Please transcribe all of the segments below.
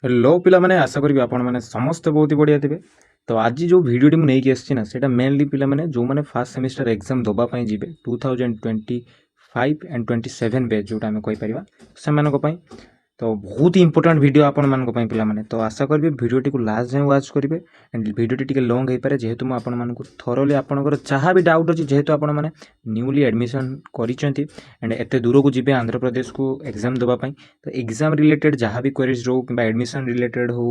Hello पिला माने आशा करी आपण मैंने समस्त बहुत ही बढ़िया थे। तो आज जो वीडियो मुझे नहीं आसी ना से मेनली पिला माने जो मैंने फास्ट सेमिस्टर एग्जाम दबाई जी 2025 एंड 27 बैच जोटा आम कहीपर से तो बहुत ही इंपोर्टेंट वीडियो आपण मानक पिला माने तो आशा करी वीडियो को लास्ट जाए वाच करेंगे एंड वीडियो टी लंग हो पारे जेहेतु मुझे आपण मानक थरोली आपंकर जहाँ भी डाउट अच्छी जेहेतु आपण मैंने न्यूली एडमिशन करिसेंती एंड एत दूर को जी आंध्र प्रदेश को एग्जाम दबाई तो एग्जाम रिलेटेड जहाँ भी क्वेरीज रो कि एडमिशन रिलेटेड हो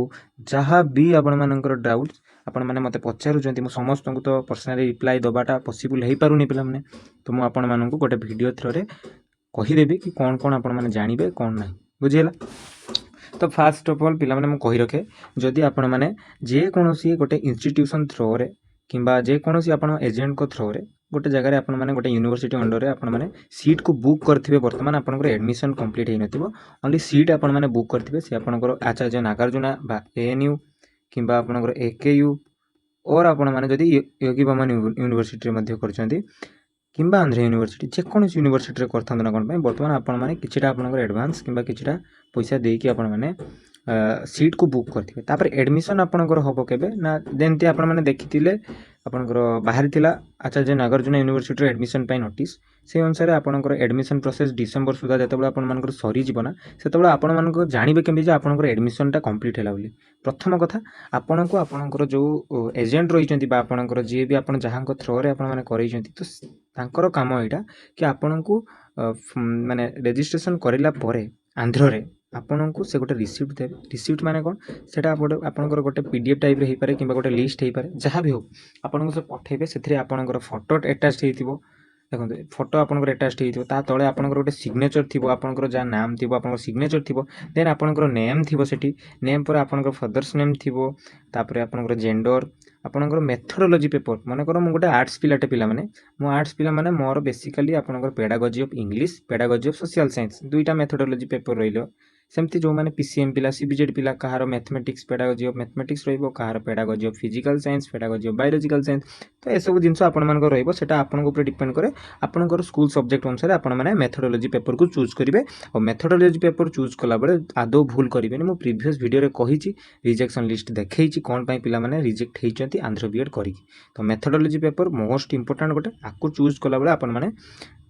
जहाँ भी आपण मानकर डाउट आपण मैंने मत पचारूँ समस्त को तो पर्सनाली रिप्लाई दबाटा पॉसिबल हो पारुनी पिला माने तो मुझे आपण मानक गोटे वीडियो थ्रो कहीदेवी कि कौन कौन आपण मैंने जानवे कौन ना बुझीगला। तो फास्ट ऑफ ऑल पिला माने कही रखे जदि आपण मैंने जेकोसी गोटे इंस्टीट्यूशन थ्रो रे किंबा जेकोसी आपण एजेंट को थ्रो रे गोटे जगह आपण मैंने गोटे यूनिवर्सिटी अंडर रे आपण मैंने सीट को बुक करथिबे वर्तमान आपनकर एडमिशन कंप्लीट हेइ नथिबो ओनली सीट आपण मैंने बुक करथिबे से आपनकर आचार्य नागार्जुना बा एएनयू किंबा आपनकर एकेयू और आपण मैंने जदि योगी बमन यूनिवर्सिटी रे मध्ये करचंती किंबा आंध्र यूनिवर्सिटी जेकोसी यूनिवर्सिटी रे करथान ना कोन पय वर्तमान आपण मैंने किछिटा आपनकर एडवांस किंबा किछिटा पैसा देकी आपण मैंने सीट को बुक करथिबे तापर एडमिशन आपनकर हबो केबे ना जेंति आपण मैंने देखिथिले आपनकर बाहरी थिला आचार्य नागार्जुना यूनिवर्सिटी रे एडमिशन पय नोटिस से अनुसार आपनकर एडमिशन प्रोसेस डिसेंबर सुधा जतबे आपण मानकर सरी जीवना सेतबे आपण मानकर जानिबे केमि जे आपनकर एडमिशन टा कंप्लीट हैला बोली प्रथम कथा आपनको आपनकर जो एजेंट रहिचंती बा आपनकर जे भी आपण जहांको थ्रो रे आपण माने करैचंती तो तांकर काम एटा कि आपनको माने रजिस्ट्रेशन करिला परे आंध्र रे आपनको से गोटे रिसीप्ट देवे रिसीप्ट माने कौन से आपंकर गोटे पीडीएफ टाइप रे पारे कि गोटे लिस्ट हो पारे जहाँ भी हो आपको से पठेबे से आपंकर फोटो अटैच हो देखो फोटो आपंकर अटैच हो तले आपंकर गोटे सिग्नेचर थी आपंकर जहाँ नाम थी आप सिग्नेचर थी देन आपंकर नेम थी सेठी नेम पर आपंकर फादर्स नेम थी तापर आपंकर जेंडर आपंकर मेथडोलॉजी पेपर मन कर मुझे गोटे आर्ट्स पिलाटे पिला माने मो आर्ट्स पिला माने मोर बेसिकली आपंकर pedagogy of English pedagogy of social science दुईटा मेथडोलॉजी पेपर रही सेमती जो मैंने पीसीएम पिला सीबीजेड पिला कहार मैथमेटिक्स पेडागोजी ऑफ मैथमेटिक्स रहिबो कहार pedagogy of physical science pedagogy of biological science तो ये सब जिनस आपण मानकर रहिबो सेटा आपन ऊपर डिपेंड करे आपनकर स्कूल सब्जेक्ट अनुसार आपण माने मेथडोलॉजी पेपर को चूज करिवे और मेथडोलॉजी पेपर चूज कला बेले आदौ भूल करिवेनी मो प्रीवियस वीडियो रे कहिची रिजेक्शन लिस्ट देखैची कोन पई पिला माने रिजेक्ट हेइचंती आंध्र बीएड करिकी तो मेथडोलॉजी पेपर मोस्ट इंपोर्टेंट गोटे आकु चूज कला बेले आपण माने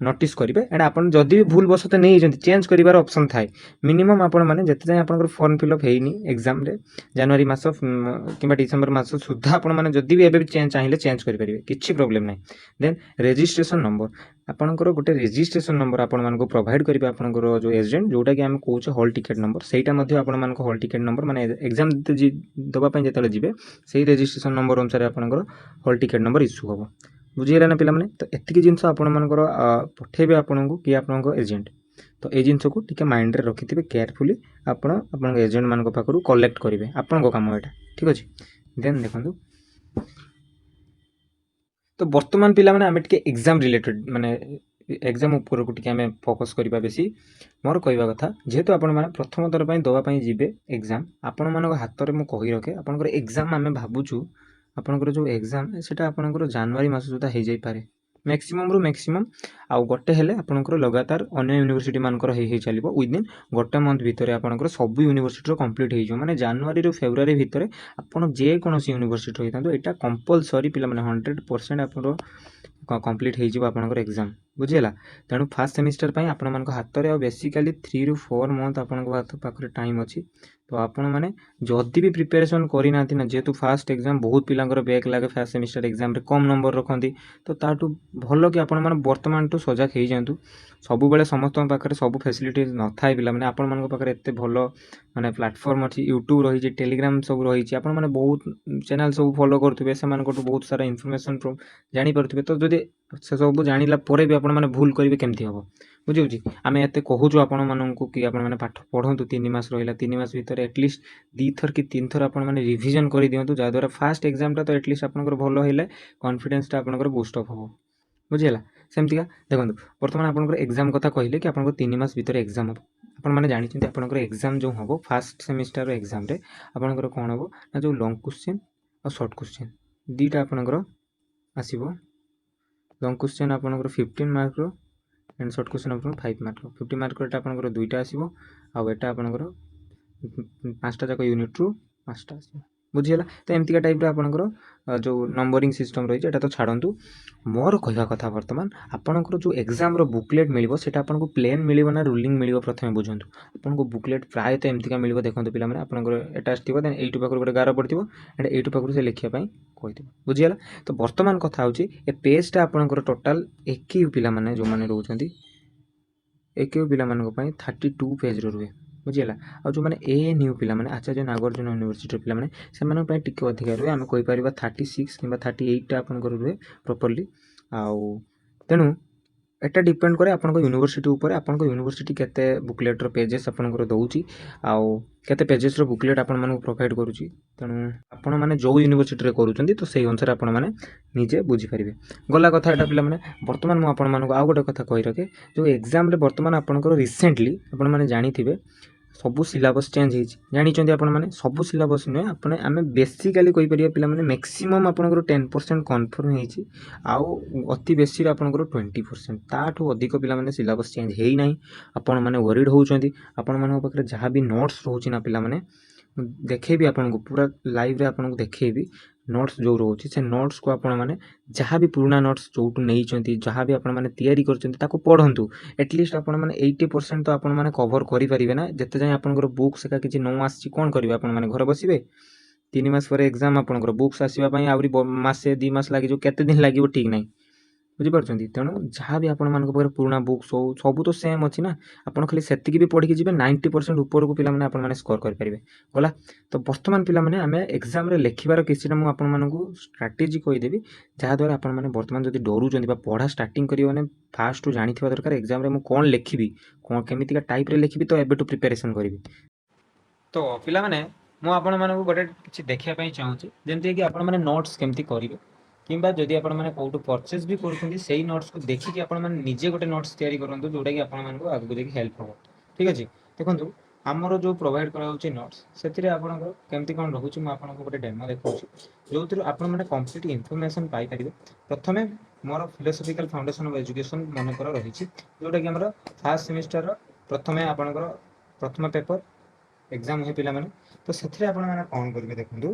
नोटिस करेंगे एंड आपन जदि भी भूल बसते नहीं चेंज करिवार ऑप्शन थाए मिनिमम आपण माने जते जाय आपनकर फॉर्म फिलअप हेइनी एग्जाम रे जनवरी मास किंबा डिसेंबर मास सुद्धा आपण माने जदि भी एबे चेंज चाहिए चेंज करि परिबे किछि प्रॉब्लम नाही देन रजिस्ट्रेशन नंबर आपनकर गोटे रजिस्ट्रेशन नंबर आपण मानको प्रोवाइड करिवे आपनकर जो एजेंट जोटा कि हम कहूछ हॉल टिकट नंबर सेटा मध्ये आपण मानको हॉल टिकट नंबर माने एग्जाम दबा पय जेतले जिवे सेही रजिस्ट्रेशन नंबर अनुसार आपनकर हॉल टिकट नंबर इश्यू होबो बुझीगला ना पिला माने तो एतिकी जिनस आपण मानकर पठेबे आपनको कि आपनको एजेंट तो ये जिनस को टिके माइंड रे रखिथिबे केयरफुली आपण आपन एजेंट मानको पाखरु कलेक्ट करिवे आपनको काम एटा ठीक अछि देन देखंतु तो वर्तमान पिला माने आमे टिके एग्जाम रिलेटेड माने एग्जाम ऊपर को टिके आमे फोकस करिबा बेसी मोर कहवा कथा जेहेतु आपण माने प्रथम थर पई दवा पई जिबे एग्जाम आपण मानको हाथ रे मु कहि रखे आपनकर एग्जाम आमे भाबुछु आपनकर जो एग्जाम सेटा आपनकर जनवरी मास सुधा हे जाई पारे मैक्सिमम रु मैक्सिमम आउ गोटे हेले आपनकर लगातार अन्य यूनिवर्सिटी मानकर हे चलिबो विदिन गोटे मंथ भितर आपनकर सब यूनिवर्सिटी कंप्लीट हे जो माने जनवरी रु फेब्रुआरी भितर आपन जे कोनोसी यूनिवर्सिटी होइतांतो एटा कंपलसरी पिला माने 100% आपन कंप्लीट हे जिवो आपनकर एग्जाम बुझिला तेणु फास्ट सेमिस्टर पई आपण मानको हाथ रे बेसिकली 3 रु 4 मंथ आपनको हाथ पाखरे टाइम अछि तो आपण माने जदि भी प्रिपरेशन करि नाथि ना जेतु फास्ट एग्जाम बहुत पिलांकर बैक लागे फास्ट सेमिस्टर एग्जाम रे कम नंबर रखंती तो ताटू भलो कि आपण माने वर्तमान टू सजाग हे जांतु सब बेले समस्त पाखरे सब फैसिलिटी न थाए पिला माने आपण मानको पाखरे एते भलो माने प्लेटफॉर्म अछि यूट्यूब रही जे टेलीग्राम सब रही जे आपण माने बहुत चैनल सब फॉलो करथुबे से मानको बहुत सारा इन्फॉर्मेशन जानि परथुबे तो जदि से सब जानिला परे भी आपण माने भूल करिवे केमथि हबो बुझिउछि आमे एते कहूछु आपण माननकु कि आपण माने पाठ पढंतु 3 मास रहिला 3 मास भीतर एटलीस्ट 2 थर कि 3 थर आपण माने रिवीजन करि दियंतु जा द्वारा फास्ट एग्जाम ता तो एटलीस्ट आपनकर भलो हेले कॉन्फिडेंस ता आपनकर बूस्ट अप हबो बुझिला सेमतिका देखंतु वर्तमान आपनकर एग्जाम कथा कहिले कि आपनकर 3 मास भीतर एग्जाम हबो आपण माने जानि चिंते आपनकर एग्जाम जो हबो फास्ट सेमिस्टर रो एग्जाम रे आपनकर कोन हबो ना जो लॉन्ग क्वेश्चन और शॉर्ट क्वेश्चन दीटा आपनकर आसीबो लॉन्ग क्वेश्चन आपनकर 15 मार्क रो एंड शॉर्ट क्वेश्चन आपन 5 मार्क रो 50 मार्क रो आपनकर दुईटा आसीबो आ एटा आपनकर ପାଞ୍ଚଟା ଯାକ ୟୁନିଟ୍ରୁ ପାଞ୍ଚଟା ଆସିବ। ବୁଝିଗଲା? ତ ଏମିତିକା ଟାଇପ୍ର ଆପଣଙ୍କର ଯେଉଁ ନମ୍ବରିଂ ସିଷ୍ଟମ୍ ରହିଛି ଏଇଟା ତ ଛାଡ଼ନ୍ତୁ। ମୋର କହିବା କଥା ବର୍ତ୍ତମାନ ଆପଣଙ୍କର ଯେଉଁ ଏକ୍ଜାମ୍ର ବୁକଲେଟ୍ ମିଳିବ ସେଇଟା ଆପଣଙ୍କୁ ପ୍ଲେନ୍ ମିଳିବ ନା ରୁଲିଂ ମିଳିବ ପ୍ରଥମେ ବୁଝନ୍ତୁ। ଆପଣଙ୍କୁ ବୁକଲେଟ୍ ପ୍ରାୟତଃ ଏମିତିକା ମିଳିବ, ଦେଖନ୍ତୁ ପିଲାମାନେ, ଆପଣଙ୍କର ଏଟା ଆସିଥିବ, ଦେନ୍ ଏଇଠୁ ପାଖରୁ ଗୋଟେ ଗାର ପଡ଼ିଥିବ, ଏଇଟା ଏଇଠୁ ପାଖରୁ ସେ ଲେଖିବା ପାଇଁ କହିଥିବ। ବୁଝିଗଲା? ତ ବର୍ତ୍ତମାନ କଥା ହେଉଛି ଏ ପେଜ୍ଟା ଆପଣଙ୍କର ଟୋଟାଲ୍ ଏକ୍ୟୁ ପିଲାମାନେ ଯେଉଁମାନେ ରହୁଛନ୍ତି, ଏକ୍ୟୁ ପିଲାମାନଙ୍କ ପାଇଁ 32 ପେଜ୍ର ରୁହେ। ବୁଝିଗଲା? ଆଉ ଯେଉଁମାନେ ANU ପିଲାମାନେ, ଆଚାର୍ଯ୍ୟ ନାଗାର୍ଜୁନ ୟୁନିଭର୍ସିଟିର ପିଲାମାନେ, ସେମାନଙ୍କ ପାଇଁ ଟିକେ ଅଧିକା ରୁହେ, ଆମେ କହିପାରିବା 36 କିମ୍ବା 38ଟା ଆପଣଙ୍କର ରୁହେ ପ୍ରପର୍ଲି। ଆଉ ତେଣୁ ଏଟା ଡିପେଣ୍ଡ କରେ ଆପଣଙ୍କ ୟୁନିଭର୍ସିଟି ଉପରେ, ଆପଣଙ୍କ ୟୁନିଭର୍ସିଟି କେତେ ବୁକଲେଟ୍ର ପେଜେସ୍ ଆପଣଙ୍କର ଦେଉଛି ଆଉ କେତେ ପେଜେସ୍ର ବୁକଲେଟ୍ ଆପଣମାନଙ୍କୁ ପ୍ରୋଭାଇଡ଼ କରୁଛି। ତେଣୁ ଆପଣମାନେ ଯେଉଁ ୟୁନିଭର୍ସିଟିରେ କରୁଛନ୍ତି ତ ସେଇ ଅନୁସାରେ ଆପଣମାନେ ନିଜେ ବୁଝିପାରିବେ। ଗଲା କଥା ଏଟା ପିଲାମାନେ। ବର୍ତ୍ତମାନ ମୁଁ ଆପଣମାନଙ୍କୁ ଆଉ ଗୋଟେ କଥା କହି ରଖେ, ଯେଉଁ ଏକ୍ଜାମ୍ରେ ବର୍ତ୍ତମାନ ଆପଣଙ୍କର ରିସେଣ୍ଟଲି ଆପଣମାନେ ଜାଣିଥିବେ ସବୁ ସିଲାବସ୍ ଚେଞ୍ଜ ହେଇଛି। ଜାଣିଛନ୍ତି ଆପଣମାନେ ସବୁ ସିଲାବସ୍ ନୁହେଁ, ଆମେ ବେସିକାଲି କହିପାରିବା ପିଲାମାନେ ମ୍ୟାକ୍ସିମମ୍ ଆପଣଙ୍କର 10% କନଫର୍ମ ହେଇଛି, ଆଉ ଅତି ବେଶୀରେ ଆପଣଙ୍କର 20%। ତାଠୁ ଅଧିକ ପିଲାମାନେ ସିଲାବସ୍ ଚେଞ୍ଜ ହେଇନାହିଁ। ଆପଣମାନେ ୱରିଡ୍ ହେଉଛନ୍ତି। ଆପଣମାନଙ୍କ ପାଖରେ ଯାହା ବି ନୋଟ୍ସ ରହୁଛି ନା ପିଲାମାନେ, ଦେଖେଇବି ଆପଣଙ୍କୁ, ପୁରା ଲାଇଭ୍ରେ ଆପଣଙ୍କୁ ଦେଖେଇବି ନୋଟ୍ସ ଯେଉଁ ରହୁଛି, ସେ ନୋଟ୍ସକୁ ଆପଣମାନେ ଯାହା ବି ପୁରୁଣା ନୋଟ୍ସ ଯେଉଁଠୁ ନେଇଛନ୍ତି, ଯାହା ବି ଆପଣମାନେ ତିଆରି କରିଛନ୍ତି ତାକୁ ପଢ଼ନ୍ତୁ। ଏଟଲିଷ୍ଟ ଆପଣମାନେ 80% ତ ଆପଣମାନେ କଭର୍ କରିପାରିବେ ନା। ଯେତେ ଯାଏଁ ଆପଣଙ୍କର ବୁକ୍ସ ଏକା କିଛି ନ ଆସିଛି କ'ଣ କରିବେ ଆପଣମାନେ? ଘରେ ବସିବେ? 3 ମାସ ପରେ ଏକ୍ଜାମ୍ ଆପଣଙ୍କର, ବୁକ୍ସ ଆସିବା ପାଇଁ ଆହୁରି ମାସେ 2 ମାସ ଲାଗିଯିବ, କେତେ ଦିନ ଲାଗିବ ଠିକ୍ ନାହିଁ। ବୁଝିପାରୁଛନ୍ତି? ତେଣୁ ଯାହା ବି ଆପଣମାନଙ୍କ ପାଖରେ ପୁରୁଣା ବୁକ୍ସ ହଉ, ସବୁ ତ ସେମ୍ ଅଛି ନା। ଆପଣ ଖାଲି ସେତିକି ବି ପଢ଼ିକି ଯିବେ, 90% ଉପରକୁ ପିଲାମାନେ ଆପଣମାନେ ସ୍କୋର୍ କରିପାରିବେ। ଗଲା? ତ ବର୍ତ୍ତମାନ ପିଲାମାନେ ଆମେ ଏକ୍ଜାମ୍ରେ ଲେଖିବାର କିଛିଟା ମୁଁ ଆପଣମାନଙ୍କୁ ଷ୍ଟ୍ରାଟେଜି କହିଦେବି, ଯାହାଦ୍ୱାରା ଆପଣମାନେ ବର୍ତ୍ତମାନ ଯଦି ଡରୁଛନ୍ତି ବା ପଢ଼ା ଷ୍ଟାର୍ଟିଂ କରିବେ ମାନେ ଫାଷ୍ଟରୁ ଜାଣିଥିବା ଦରକାର ଏକ୍ଜାମ୍ରେ ମୁଁ କ'ଣ ଲେଖିବି, କ'ଣ କେମିତିକା ଟାଇପ୍ରେ ଲେଖିବି, ତ ଏବେଠୁ ପ୍ରିପାରେସନ୍ କରିବି। ତ ପିଲାମାନେ ମୁଁ ଆପଣମାନଙ୍କୁ ଗୋଟେ କିଛି ଦେଖିବା ପାଇଁ ଚାହୁଁଛି, ଯେମିତିକି ଆପଣମାନେ ନୋଟ୍ସ କେମିତି କରିବେ, କିମ୍ବା ଯଦି ଆପଣମାନେ କେଉଁଠୁ ପରଚେଜ୍ ବି କରୁଛନ୍ତି ସେଇ ନୋଟ୍ସକୁ ଦେଖିକି ଆପଣମାନେ ନିଜେ ଗୋଟେ ନୋଟ୍ସ ତିଆରି କରନ୍ତୁ, ଯେଉଁଟାକି ଆପଣମାନଙ୍କୁ ଆଗକୁ ଯାଇକି ହେଲ୍ପ ହେବ। ଠିକ୍ ଅଛି? ଦେଖନ୍ତୁ ଆମର ଯେଉଁ ପ୍ରୋଭାଇଡ଼ କରାଯାଉଛି ନୋଟ୍ସ, ସେଥିରେ ଆପଣଙ୍କର କେମିତି କ'ଣ ରହୁଛି ମୁଁ ଆପଣଙ୍କୁ ଗୋଟେ ଡେମୋ ଦେଖାଉଛି, ଯେଉଁଥିରୁ ଆପଣମାନେ କମ୍ପ୍ଲିଟ୍ ଇନଫର୍ମେସନ୍ ପାଇପାରିବେ। ପ୍ରଥମେ ମୋର ଫିଲୋସଫିକାଲ ଫାଉଣ୍ଡେସନ୍ ଅଫ୍ ଏଜୁକେସନ୍ ମନେକର ରହିଛି, ଯେଉଁଟାକି ଆମର ଫାର୍ଷ୍ଟ ସେମିଷ୍ଟରର ପ୍ରଥମେ ଆପଣଙ୍କର ପ୍ରଥମ ପେପର ଏକ୍ଜାମ୍ ହୁଏ ପିଲାମାନେ। ତ ସେଥିରେ ଆପଣମାନେ କ'ଣ କରିବେ ଦେଖନ୍ତୁ,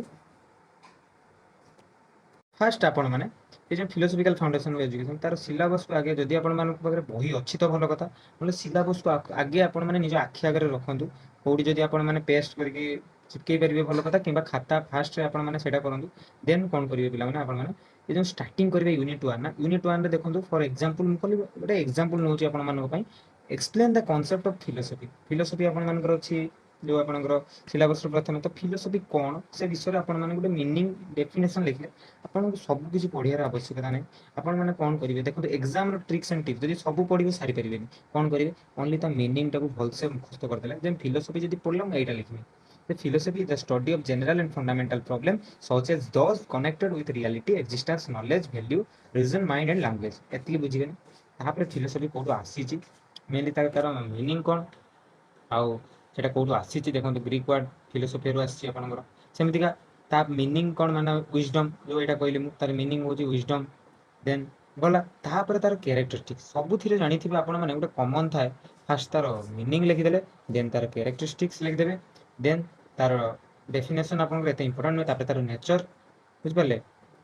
ଫାଷ୍ଟ ଆପଣମାନେ ଏ ଯେଉଁ ଫିଲୋସଫିକାଲ ଫାଉଣ୍ଡେସନ୍ ଅଫ୍ ଏଜୁକେସନ୍ ତାର ସିଲାବସ୍କୁ ଆଗେ, ଯଦି ଆପଣମାନଙ୍କ ପାଖରେ ବହି ଅଛି ତ ଭଲ କଥା, ନହେଲେ ସିଲାବସ୍କୁ ଆଗେ ଆପଣମାନେ ନିଜ ଆଖି ଆଗରେ ରଖନ୍ତୁ। କେଉଁଠି ଯଦି ଆପଣମାନେ ପେଷ୍ଟ କରିକି ଚିପକେଇ ପାରିବେ ଭଲ କଥା, କିମ୍ବା ଖାତା ଫାଷ୍ଟରେ ଆପଣମାନେ ସେଇଟା କରନ୍ତୁ। ଦେନ୍ କ'ଣ କରିବେ ପିଲାମାନେ, ଆପଣମାନେ ଏ ଯେଉଁ ଷ୍ଟାର୍ଟିଂ କରିବେ ୟୁନିଟ୍ 1 ନା, ୟୁନିଟ୍ 1ରେ ଦେଖନ୍ତୁ ଫର୍ ଏକ୍ଜାମ୍ପଲ୍ ମୁଁ କହିଲି ଗୋଟେ ଏକ୍ଜାମ୍ପଲ୍ ନେଉଛି ଆପଣମାନଙ୍କ ପାଇଁ, explain the concept of philosophy. Philosophy ଆପଣମାନଙ୍କର ଅଛି ଯେଉଁ ଆପଣଙ୍କର ସିଲାବସ୍ର ପ୍ରଥମେ, ତ ଫିଲୋସଫି କ'ଣ ସେ ବିଷୟରେ ଆପଣମାନେ ଗୋଟେ ମିନିଂ ଡେଫିନେସନ୍ ଲେଖିଲେ ଆପଣଙ୍କୁ ସବୁ କିଛି ପଢ଼ିବାର ଆବଶ୍ୟକତା ନାହିଁ। ଆପଣମାନେ କ'ଣ କରିବେ ଦେଖନ୍ତୁ, ଏକ୍ଜାମ୍ର ଟ୍ରିକ୍ସ ଆଣ୍ଡ ଟିପ୍ସ ଯଦି ସବୁ ପଢ଼ିବେ ସାରିପାରିବେନି। କ'ଣ କରିବେ, ଓନ୍ଲି ତା ମିନିଂଟାକୁ ଭଲସେ ମୁଖସ୍ତ କରିଦେଲେ। ଯେମିତି ଫିଲୋସଫି ଯଦି ପଢ଼ିଲା ମୁଁ ଏଇଟା ଲେଖିବି, The philosophy is the study of general and fundamental problems such as those connected with reality, existence, knowledge, value, reason, mind and language. ଏତିକି ବୁଝିଗଲେ? ତାପରେ ଫିଲୋସଫି କୋଉଠୁ ଆସିଛି, ମେନଲି ତାର ମିନିଂ କ'ଣ, ଆଉ ସେଟା କୋଉଠୁ ଆସିଛି ଦେଖନ୍ତୁ, ଗ୍ରୀକ୍ ୱାର୍ଡ ଫିଲୋସଫିରୁ ଆସିଛି ଆପଣଙ୍କର। ସେମିତିକା ତା ମିନିଂ କ'ଣ, ମାନେ ୱିଜଡମ୍, ଯେଉଁ ଏଇଟା କହିଲି ମୁଁ, ତାର ମିନିଂ ହେଉଛି ୱିଜଡମ୍। ଦେନ୍ ଗଲା, ତାପରେ ତାର କ୍ୟାରେକ୍ଟରିଷ୍ଟିକ୍ସ, ସବୁଥିରେ ଜାଣିଥିବେ ଆପଣମାନେ ଗୋଟେ କମନ୍ ଥାଏ, ଫାଷ୍ଟ ତାର ମିନିଂ ଲେଖିଦେଲେ, ଦେନ୍ ତାର କ୍ୟାରେକ୍ଟରିଷ୍ଟିକ୍ସ ଲେଖିଦେବେ, ଦେନ୍ ତାର ଡେଫିନେସନ୍ ଆପଣଙ୍କର ଏତେ ଇମ୍ପୋର୍ଟାଣ୍ଟ ନୁହେଁ, ତାପରେ ତାର ନେଚର, ବୁଝିପାରିଲେ?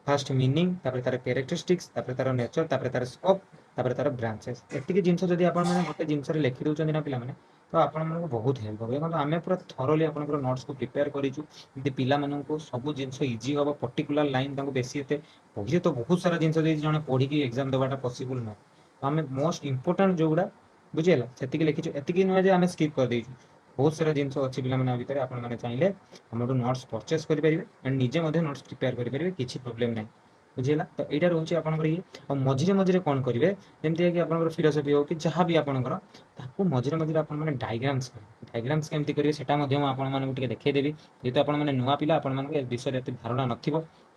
ଫାଷ୍ଟ ମିନିଂ, ତାପରେ ତାର କ୍ୟାରେକ୍ଟରିଷ୍ଟିକ୍ସ, ତାପରେ ତାର ନେଚର, ତାପରେ ତାର ସ୍କୋପ୍, ତାପରେ ତାର ବ୍ରାଞ୍ଚେସ୍। ଏତିକି ଜିନିଷ ଯଦି ଆପଣମାନେ ଗୋଟେ ଜିନିଷରେ ଲେଖି ଦେଉଛନ୍ତି ନା ପିଲାମାନେ, ତ ଆପଣମାନଙ୍କୁ ବହୁତ ହେଲ୍ପ ହେବ। ଦେଖନ୍ତୁ ଆମେ ପୁରା ଥରୋଲି ଆପଣଙ୍କର ନୋଟ୍ସକୁ ପ୍ରିପେୟାର କରିଛୁ, ଯେମିତି ପିଲାମାନଙ୍କୁ ସବୁ ଜିନିଷ ଇଜି ହେବ। ପର୍ଟିକୁଲାର ଲାଇନ୍ ତାଙ୍କୁ ବେଶୀ ଏତେ, ବହିରେ ତ ବହୁତ ସାରା ଜିନିଷ ଦେଇଛି, ଜଣେ ପଢ଼ିକି ଏକ୍ଜାମ୍ ଦେବାଟା ପସିବୁଲ୍ ନୁହେଁ। ତ ଆମେ ମୋଷ୍ଟ ଇମ୍ପୋର୍ଟାଣ୍ଟ ଯେଉଁଗୁଡ଼ା ବୁଝିହେଲା ସେତିକି ଲେଖିଛୁ। ଏତିକି ନୁହେଁ ଯେ ଆମେ ସ୍କିପ୍ କରିଦେଇଛୁ, ବହୁତ ସାରା ଜିନିଷ ଅଛି ପିଲାମାନଙ୍କ ଭିତରେ। ଆପଣମାନେ ଚାହିଁଲେ ଆମଠୁ ନୋଟ୍ସ ପରଚେସ୍ କରିପାରିବେ ଆଣ୍ଡ ନିଜେ ମଧ୍ୟ ନୋଟ୍ସ ପ୍ରିପେୟାର କରିପାରିବେ, କିଛି ପ୍ରୋବ୍ଲେମ୍ ନାହିଁ। ବୁଝିହେଲା? ତ ଏଇଟା ରହୁଛି ଆପଣଙ୍କର ଇଏ। ଆଉ ମଝିରେ ମଝିରେ କ'ଣ କରିବେ, ଯେମିତିକି ଆପଣଙ୍କର ଫିଲୋସଫି ହେଉ କି ଯାହା ବି ଆପଣଙ୍କର, ତାକୁ ମଝିରେ ମଝିରେ ଆପଣମାନେ ଡାଇଗ୍ରାମ୍ସ କରିବେ। ଡାଇଗ୍ରାମ୍ସ କେମିତି କରିବେ ସେଟା ମଧ୍ୟ ମୁଁ ଆପଣମାନଙ୍କୁ ଟିକେ ଦେଖେଇଦେବି, ଯେହେତୁ ଆପଣମାନେ ନୂଆ ପିଲା, ଆପଣମାନଙ୍କୁ ଏ ବିଷୟରେ ଏତେ ଧାରଣା ନଥିବ।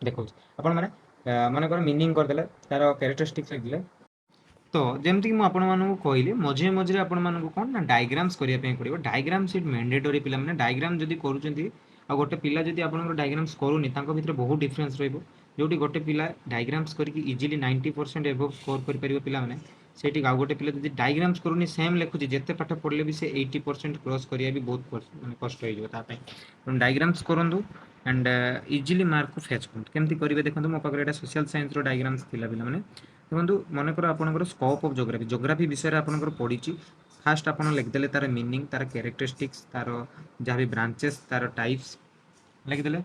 ଦେଖଉଛି ଆପଣମାନେ ମନେକର ମିନିଂ କରିଦେଲେ, ତାର କ୍ୟାରେକ୍ଟରିଷ୍ଟିକ୍ସ ଲେଖିଦେଲେ। ତ ଯେମିତିକି ମୁଁ ଆପଣମାନଙ୍କୁ କହିଲି, ମଝିରେ ମଝିରେ ଆପଣମାନଙ୍କୁ କ'ଣ ନା ଡାଇଗ୍ରାମ୍ସ କରିବା ପାଇଁ ପଡ଼ିବ। ଡାଇଗ୍ରାମ୍ସ ଇଟ୍ ମ୍ୟାଣ୍ଡେଟୋରୀ ପିଲାମାନେ। ଡାଇଗ୍ରାମ୍ ଯଦି କରୁଛନ୍ତି ଆଉ ଗୋଟେ ପିଲା ଯଦି ଆପଣଙ୍କର ଡାଇଗ୍ରାମ୍ସ କରୁନି, ତାଙ୍କ ଭିତରେ ବହୁତ ଡିଫରେନ୍ସ ରହିବ। ଯେଉଁଠି ଗୋଟେ ପିଲା ଡାଇଗ୍ରାମ୍ସ କରିକି ଇଜିଲି 90% ଏଭବ ସ୍କୋର କରିପାରିବ ପିଲାମାନେ, सेठी गाउ गोटे पिला जदि डायग्राम्स करूनी सेम लिखुची जेते पाठ पढ़ले भी से 80% क्रॉस करिया भी बहुत माने कष्ट हो जिवो ता पय तो डायग्राम्स करंदु एंड इजीली मार्क को फेच करंतु केमती करिवे देखंतु मो पाखरे एटा सोशल साइंस रो डायग्राम्स थिला पिला माने देखंतु मने कर आपनकर स्कोप ऑफ ज्योग्राफी विषय रे आपनकर पढिची फास्ट आपन लिख देले तार मीनिंग तार कैरेक्टरिस्टिक्स तार जहाँ भी ब्रांचेस तार टाइप्स लिख देले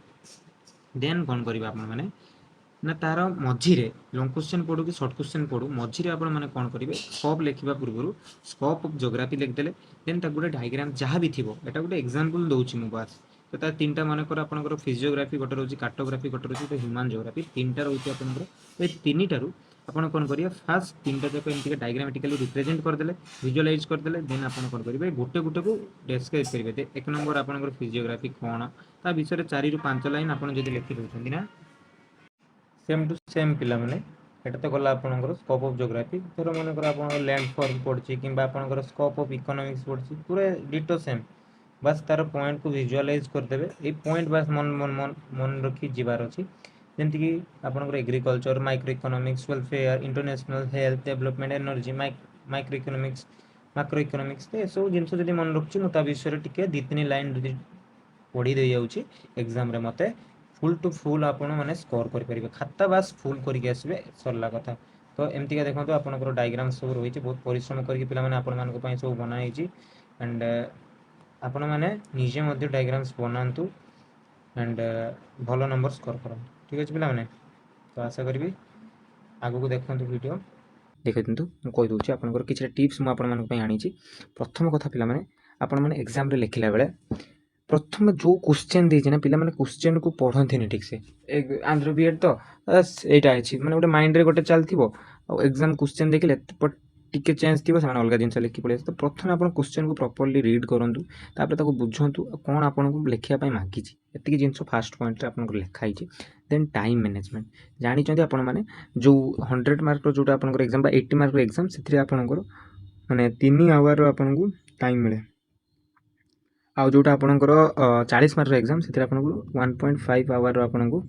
देन कोन करिवे आपन माने ना तार मझिरे लॉन्ग क्वेश्चन पढ़ू कि शॉर्ट क्वेश्चन पढ़ू मझिरे आपण माने कोन करिवे स्कोप लिखिबा पूर्वरु स्कोप ऑफ ज्योग्राफी लिख देले देन ता गुडे डायग्राम जहाँ भी थिबो एटा गुडे एग्जांपल दोउची मु बस तो ता तीनटा माने कर आपनकर फिजियोग्राफी गोटे रहउची कार्टोग्राफी गोटे रहउची तो ह्यूमन ज्योग्राफी तीनटा रहउची आपनकर ए तीनिटारु आपण कोन करिया फास्ट तीनटा जक एमती डायग्रामेटिकली रिप्रेजेंट कर देले विजुअलाइज कर देले देन आपण कोन करिवे गोटे गोटे को डिस्क्राइब करिवे दे एक नंबर आपनकर फिजियोग्राफी कोन ता विषय 4 रु 5 लाइन आपण जदी लिखि दोछंदी ना सेम टू सेम पिला माने एटा तो गला आपनकर स्कोप ऑफ ज्योग्राफी थोर मन कर आपन लैंडफॉर्म पढ़छि किबा आपनकर स्कोप ऑफ इकोनॉमिक्स पढ़छि पूरा डिटो सेम बस तार पॉइंट को विजुअलाइज कर देबे ए पॉइंट बस मन मन मन मन रखी जिबार अछि जेंति कि आपनकर agriculture micro economics welfare international health development energy micro economics macro economics ते सब जिंस जदी मन रखछि मुता विषय रे टिके 2-3 लाइन जदी पढ़ी दे जाउछि एग्जाम रे मते फुल टू फुल आपण माने स्कोर करि परिबे खाता बास फुल करिक आसबे सरला कथा तो एमती का देखंतु आपनकर डायग्राम सब रहिछि बहुत परिश्रम करिक पिला माने आपण मान को पई सब बना हिछि एंड आपण माने निजे मध्ये डायग्राम्स बनांतु एंड भलो नंबर स्कोर करन ठीक अछि पिला माने तो आशा करबी आगु को देखंतु वीडियो देखंतु मु कहि दोछि आपनकर किछ टिप्स मु आपण मान को पई आनिछि प्रथम कथा पिला माने आपण माने एग्जाम रे लिखिला बेले प्रथम जो क्वेश्चन देछि ना पिला माने क्वेश्चन को पढ़ंथिनि ठीक से आंध्र बीएड तो एटा अछि माने गोटे माइंड रे गोटे चलथिबो आ एग्जाम क्वेश्चन देखिले बट टिके चेंज थिबो सामान अलगा जिंस लिखि पड़े तो प्रथम आपण क्वेश्चन को प्रॉपर्ली रीड करंतु तापर ताको बुझंतु कोन आपण को लेखिया पई मांगी छि एतिकी जिंस फर्स्ट पॉइंट रे आपण को लेखा छि देन टाइम मैनेजमेंट जानि चंदी आपण माने जो 100 मार्क रो जोटा आपण को एग्जाम बा 80 मार्क रो एग्जाम सेथि आपण को माने 3 आवर रो आपण को टाइम मिले आ जोटा आपनकर 40 मार्क एग्जाम से आपको 1.5 आवर आपको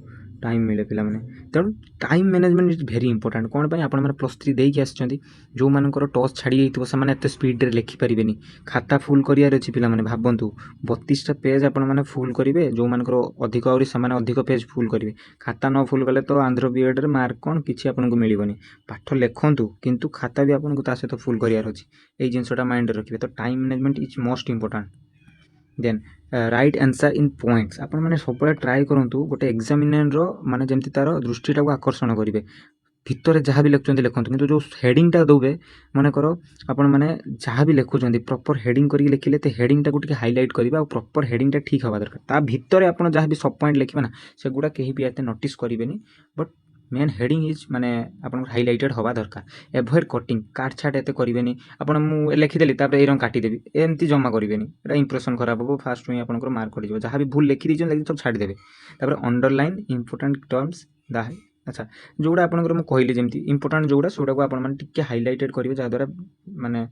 टाइम मिले पिला माने तेणु time management is very important कौन पाई आपण माने प्लस 3 देकी आछचंदी जो मानकर टॉस छाड़ी जाइतबो से माने एते स्पीड रे लिखि परिबेनी खाता फुल करियार अछि पिला माने भाबंतु 32 टा पेज आपण माने फुल करिवे जो मानकर अधिक और समान अधिक पेज फुल करिवे खाता न फुल गले तो आंध्र बीएड रे मार्क कोन किछि आपनको मिलिबनी पाठ लेखंतु किंतु खाता भी आपनको ता सहित फुल करियार अछि एई जिंसटा माइंड रखिबे तो time management is most important then write answer in points आपण माने सब ट्राई करंतु गोटे एग्जामिनर रो माने जेमति तार दृष्टिटा को आकर्षण करिवे भितर जहाँ भी लिखुचंदी लिखंतु किंतु जो हेडिंग टा दोबे माने करो आपण माने जहाँ भी लिखुचंदी प्रॉपर हेडिंग करी लिखिले ते हेडिंग टा को टिके हाइलाइट करिबा और प्रॉपर हेडिंग टा ठीक हवा दरकार ता भितर आपण जहाँ भी सब पॉइंट लिखिबा ना से गुडा केही भी एते नोटिस करिवेनी बट मेन हेडिंग इज माने आपण हाइलाइटेड हवा दरकार एवॉइड कटिंग काट छाट एते करिवेनी आपण मु लिखि देली तापर ए रंग काटी देबी एमती जमा करिवेनी एटा इंप्रेशन खराब हो फास्ट में आपनकर मार्क करि जहाँ भी भूल लिखि दिजन लेकिन सब छाडी देबे तापर अंडरलाइन इंपोर्टेंट टर्म्स दा अच्छा जोड़ा आपनकर मु कहली जेमती इंपोर्टेंट जोड़ा सोडा को आपण माने टिके हाइलाइटेड करिवे जा द्वारा माने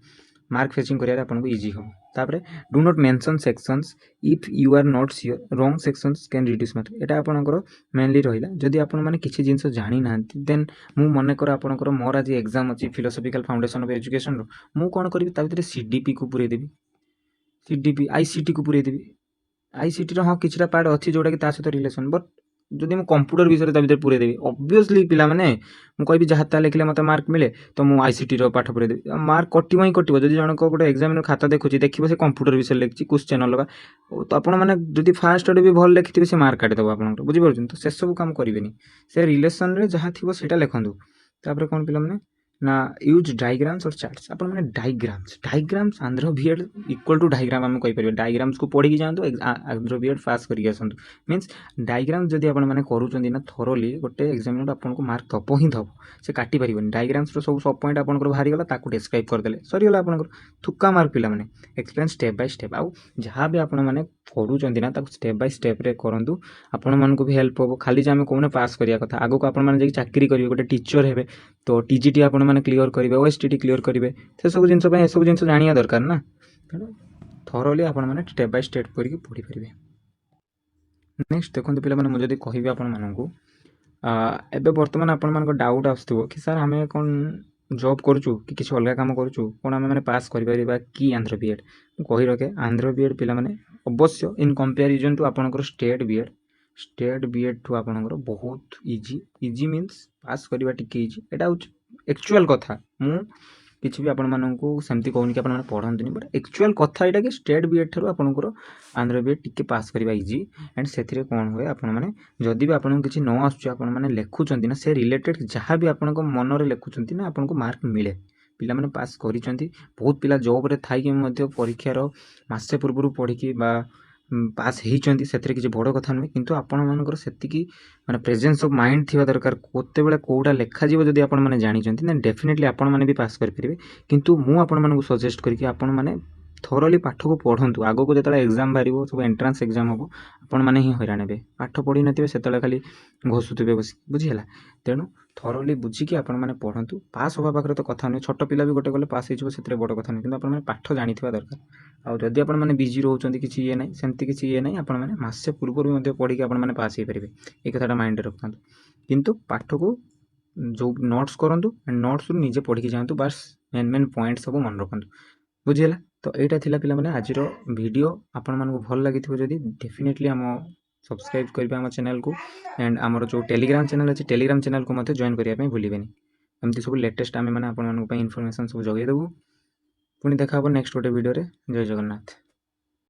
मार्क फेचिंग करिया आपनको इजी हो तापर do not mention sections if you are not sure wrong sections can reduce mark एटा आपनकर मेनली रहिला जदि आपण माने किछि जिंस जानि नांती देन मु मने कर आपनकर मोर आज एग्जाम अछि फिलोसॉफिकल फाउंडेशन ऑफ एजुकेशन रो मु कोन करबी ता भितर सीडीपी को पुरे देबी सीडीपी आईसीटी को पुरे देबी आईसीटी रो हां किछरा पार्ट अछि जोडा कि ता सहित रिलेशन बट जदि मु कंप्यूटर विषय ता भितर पुरे देबी ऑब्वियसली पिला माने मु कहबी जहाँ ता लिखले मते मार्क मिले तो मु आईसीटी रो पाठ पुरे देबी मार्क कटिबो ही कटिबो जदि जण को गोटे एग्जामिनर खाता देखुची देखिबो से कंप्यूटर विषय लिखची क्वेश्चन अलगा तो आपण माने जदि फास्ट अडे भी भल लिखिथिबे से मार्क काटि दबो आपण बुझि परछन तो से सब काम करिवेनी से रिलेशन रे जहाँ थिबो सेटा लिखंदु तापर कोन पिला माने ना यूज डायग्राम्स और चार्ट्स अपन माने डायग्राम्स आंध्र बीएड इक्वल टू डायग्राम हम कहि परिबे डायग्राम्स को पढि जांतो आंध्र बीएड पास करि आसंतु मींस डायग्राम जदि अपन माने करूचंदी ना थोरोली गोटे एग्जामिनर अपन को मार्क दबो ही दबो से काटि परिबेनी डायग्राम्स रो सब पॉइंट अपन को भारी गला ताको डिस्क्राइब कर देले सरी गला अपन को थुक्का मार्क पिला माने एक्सप्लेन स्टेप बाय स्टेप आ जहां भी अपन माने करूचंदी ना ताको स्टेप बाय स्टेप रे करंतु अपन मान को भी हेल्प हो खाली जे हम कोने पास करिया कथा आगो को अपन माने जे चाकरी करिवे गोटे टीचर हेबे तो टीजीटी आपण माने क्लियर करिवे ओएसटीटी क्लियर करिवे से सब जिंस पे सब जिंस जानिया दरकार ना थोरोली आपण माने स्टेप बाय स्टेप करिके पढी परिवे नेक्स्ट देखंतु पिला माने मु जदी कहिबे आपण माननकु एबे वर्तमान आपण मान को डाउट आस्तबो कि सर हमें कोन ଜବ୍ କରୁଛୁ କି କିଛି ଅଲଗା କାମ କରୁଛୁ କ'ଣ ଆମେମାନେ ପାସ୍ କରିପାରିବା କି ଆନ୍ଧ୍ର ବିଏଡ଼୍? ମୁଁ କହି ରଖେ ଆନ୍ଧ୍ର ବିଏଡ଼୍ ପିଲାମାନେ ଅବଶ୍ୟ ଇନ୍ କମ୍ପାରିଜନ୍ ଟୁ ଆପଣଙ୍କର ଷ୍ଟେଟ୍ ବିଏଡ଼୍ ଆପଣଙ୍କର ବହୁତ ଇଜି ମିନ୍ସ ପାସ୍ କରିବା ଟିକେ ଇଜି। ଏଇଟା ହେଉଛି ଆକ୍ଚୁଆଲ୍ କଥା। ମୁଁ କିଛି ବି ଆପଣମାନଙ୍କୁ ସେମିତି କହୁନି କି ଆପଣମାନେ ପଢ଼ନ୍ତୁନି, ବଟ୍ ଆକ୍ଚୁଆଲ୍ କଥା ଏଇଟା କି ଷ୍ଟେଟ୍ ବିଏଡ଼୍ ଠାରୁ ଆପଣଙ୍କର ଆନ୍ଧ୍ର ବିଏଡ଼୍ ଟିକେ ପାସ୍ କରିବା ଇଜି। ଆଣ୍ଡ ସେଥିରେ କ'ଣ ହୁଏ, ଆପଣମାନେ ଯଦି ବି ଆପଣଙ୍କୁ କିଛି ନ ଆସୁଛି ଆପଣମାନେ ଲେଖୁଛନ୍ତି ନା, ସେ ରିଲେଟେଡ଼୍ ଯାହା ବି ଆପଣଙ୍କ ମନରେ ଲେଖୁଛନ୍ତି ନା ଆପଣଙ୍କୁ ମାର୍କ ମିଳେ। ପିଲାମାନେ ପାସ୍ କରିଛନ୍ତି, ବହୁତ ପିଲା ଜବ୍ରେ ଥାଇକି ମଧ୍ୟ ପରୀକ୍ଷାର ମାସେ ପୂର୍ବରୁ ପଢ଼ିକି ବା ପାସ୍ ହେଇଛନ୍ତି, ସେଥିରେ କିଛି ବଡ଼ କଥା ନୁହେଁ। କିନ୍ତୁ ଆପଣମାନଙ୍କର ସେତିକି ମାନେ ପ୍ରେଜେନ୍ସ ଅଫ୍ ମାଇଣ୍ଡ ଥିବା ଦରକାର, କେତେବେଳେ କେଉଁଟା ଲେଖାଯିବ ଯଦି ଆପଣମାନେ ଜାଣିଛନ୍ତି ଦେନ୍ ଡେଫିନେଟଲି ଆପଣମାନେ ବି ପାସ୍ କରିପାରିବେ। କିନ୍ତୁ ମୁଁ ଆପଣମାନଙ୍କୁ ସଜେଷ୍ଟ କରିକି ଆପଣମାନେ ଥୋରୋଲି ପାଠକୁ ପଢ଼ନ୍ତୁ। ଆଗକୁ ଯେତେବେଳେ ଏକ୍ଜାମ୍ ବାହାରିବ, ସବୁ ଏଣ୍ଟ୍ରାନ୍ସ ଏକ୍ଜାମ୍ ହେବ, ଆପଣମାନେ ହିଁ ହଇରାଣ ହେବେ। ପାଠ ପଢ଼ିନଥିବେ, ସେତେବେଳେ ଖାଲି ଘୋଷୁଥିବେ ବସିକି, ବୁଝିହେଲା। ତେଣୁ ଥୋରୋଲି ବୁଝିକି ଆପଣମାନେ ପଢ଼ନ୍ତୁ। ପାସ୍ ହେବା ପାଖରେ ତ କଥା ନୁହେଁ, ଛୋଟ ପିଲା ବି ଗୋଟେ ଗଲେ ପାସ୍ ହେଇଯିବ, ସେଥିରେ ବଡ଼ କଥା ନୁହେଁ। କିନ୍ତୁ ଆପଣମାନେ ପାଠ ଜାଣିଥିବା ଦରକାର। ଆଉ ଯଦି ଆପଣମାନେ ବିଜି ରହୁଛନ୍ତି, କିଛି ଇଏ ନାହିଁ, ସେମିତି କିଛି ଇଏ ନାହିଁ, ଆପଣମାନେ ମାସେ ପୂର୍ବରୁ ମଧ୍ୟ ପଢ଼ିକି ଆପଣମାନେ ପାସ୍ ହେଇପାରିବେ। এই କଥାଟା ମାଇଣ୍ଡରେ ରଖନ୍ତୁ। କିନ୍ତୁ ପାଠକୁ ଯେଉଁ ନୋଟ୍ସ କରନ୍ତୁ, ନୋଟ୍ସରୁ ନିଜେ ପଢ଼ିକି ଯାଆନ୍ତୁ। ବାସ୍ ମେନ୍ ପଏଣ୍ଟ ସବୁ ମନେ ରଖନ୍ତୁ, ବୁଝିହେଲା। ତ ଏଇଟା ଥିଲା ପିଲାମାନେ ଆଜିର ଭିଡ଼ିଓ। ଆପଣମାନଙ୍କୁ ଭଲ ଲାଗିଥିବ ଯଦି ଡେଫିନେଟଲି ଆମ ସବସ୍କ୍ରାଇବ୍ କରିବେ ଆମ ଚ୍ୟାନେଲକୁ। ଆଣ୍ଡ ଆମର ଯେଉଁ ଟେଲିଗ୍ରାମ ଚ୍ୟାନେଲ୍ ଅଛି, ଟେଲିଗ୍ରାମ ଚ୍ୟାନେଲକୁ ମଧ୍ୟ ଜଏନ୍ କରିବା ପାଇଁ ଭୁଲିବେନି। ଏମିତି ସବୁ ଲେଟେଷ୍ଟ ଆମେମାନେ ଆପଣମାନଙ୍କ ପାଇଁ ଇନଫର୍ମେସନ୍ ସବୁ ଯୋଗାଇ ଦେବୁ। ପୁଣି ଦେଖା ହେବ ନେକ୍ସଟ ଗୋଟେ ଭିଡ଼ିଓରେ। ଜୟ ଜଗନ୍ନାଥ।